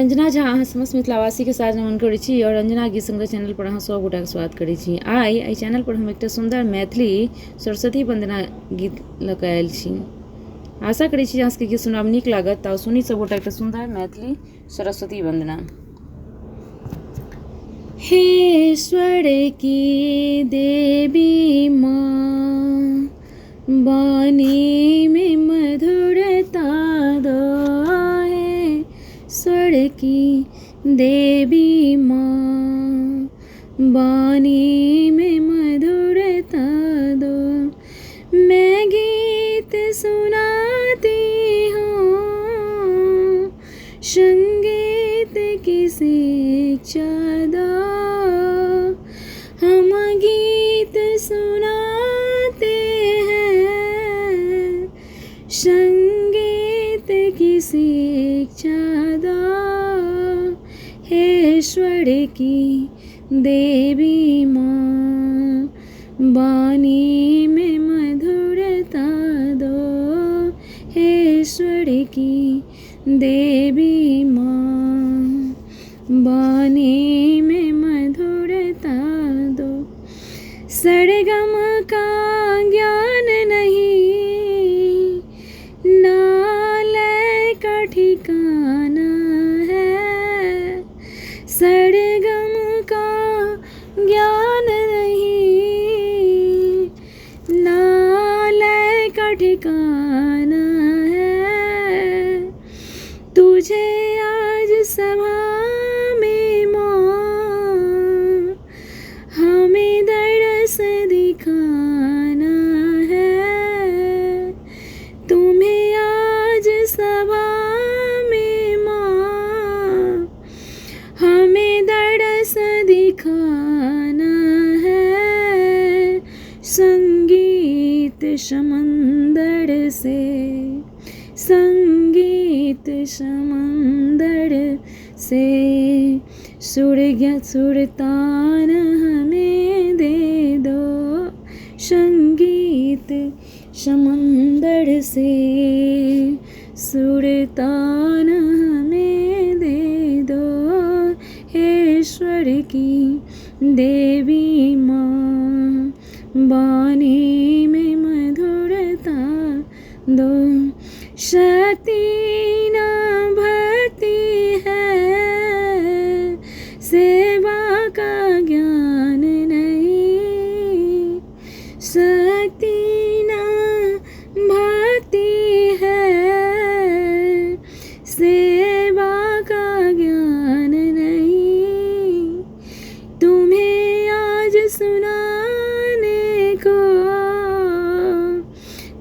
रंजना झा अहाँ समस्त मिथिलावासी के साथ नमन करै छी और रंजना गीत संग्रह चैनल पर अहाँ सब गोटा के स्वागत करै छी। आइ एहि चैनल पर हम एकटा सुंदर मैथिली सरस्वती वंदना गीत लऽ कऽ आयल छी। आशा करै छी अहाँ सबके गीत सुनब नीक लागत। तऽ सुनी सब गोटा एकटा सुंदर मैथिली सरस्वती वंदना। हे स्वर की देवी माँ, वाणी में मधुरता दो, स्वर की देवी माँ, वाणी में मधुरता दो। मैं गीत सुनाती हूँ, संगीत की शिक्षा दो। हम गीत सुनाते हैं, संगीत की शिक्षा दो। हे स्वर की देवी माँ, वाणी में मधुरता दो। हे स्वर की देवी माँ, वाणी में मधुरता दो। सरगम का ज्ञान नहीं, ना लय का ठिकाना है। सरगम का ज्ञान नहीं, ना लय का ठिकाना है। तुझे आज सभा में माँ, हमें दरस दिखाना है। तुम्हें आज सभा में माँ, हमें दरस दिखाना है। संगीत समंदर से, संगीत समंदर से, सुरतान हमें दे दो। संगीत समंदर से, सुरतान हमें दे दो। हे स्वर की देवी माँ, वाणी में मधुरता दो। शक्ति ना भक्ति है, सेवा का ज्ञान नहीं। शक्ति ना भक्ति है, सेवा का ज्ञान नहीं। तुम्हें आज सुनाने को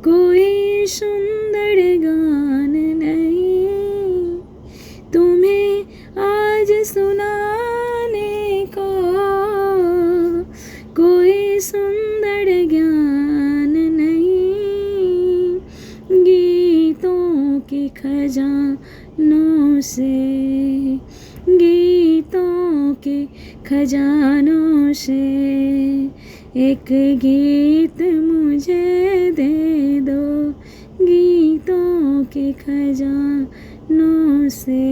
कोई सुंदर गान नहीं। तुम्हें आज सुनाने को कोई सुंदर ज्ञान नहीं। गीतों के खजानों से, गीतों के खजानों से, एक गीत मुझे दे दो। गीतों के खजानों से,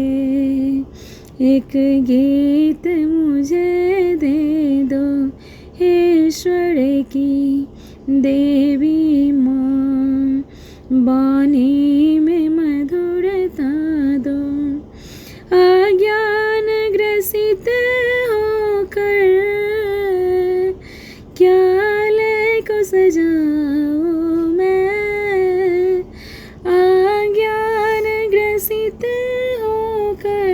एक गीत मुझे दे दो। हे स्वर की देवी माँ, वाणी में मधुरता दो। अज्ञान ग्रसित होकर क्या लय को सजाऊं मैं। अज्ञान ग्रसित होकर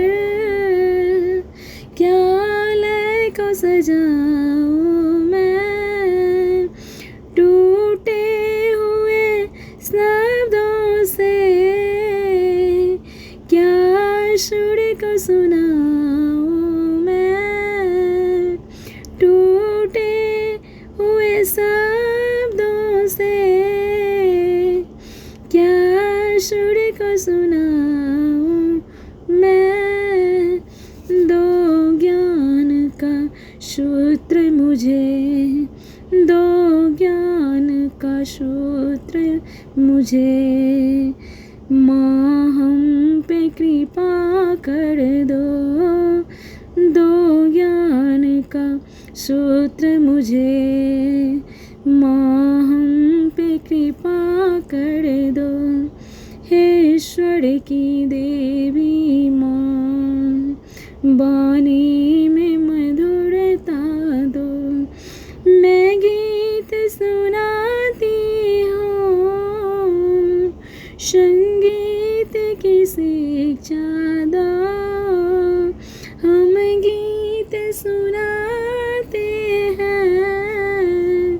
क्या लय को सजाऊं मैं। टूटे हुए शब्दों से क्या सुर को सुनाऊं मैं। टूटे हुए शब्दों से क्या सुर को सुनाऊं मैं। दो ज्ञान का सूत्र मुझे, दो ज्ञान का सूत्र मुझे। माँ हम पे कृपा कर दो, दो ज्ञान का सूत्र मुझे, माँ हम पे कृपा कर दो। हे ईश्वर की देवी माँ, बानी में मधुरता दो। मैं गीत सुनाती हूँ, संगीत की शिक्षा दो। हम गीत सुनाते हैं,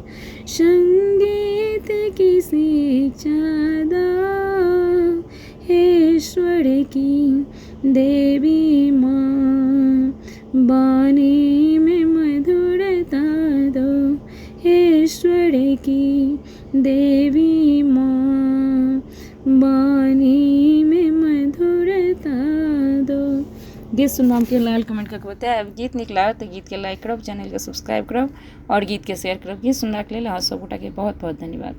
संगीत की शिक्षा दो। हे ईश्वर की देवी माँ, बानी में मधुरता दो। हे ईश्वर की देवी माँ, बानी में मधुरता दो। गीत सुनना हमके लाल कमेंट करके बताया। गीत निकला तो गीत के लाइक करब, चैनल के सब्सक्राइब करब और गीत के शेयर करब। गीत सुनने के लिए आप सब गोटा के बहुत बहुत धन्यवाद।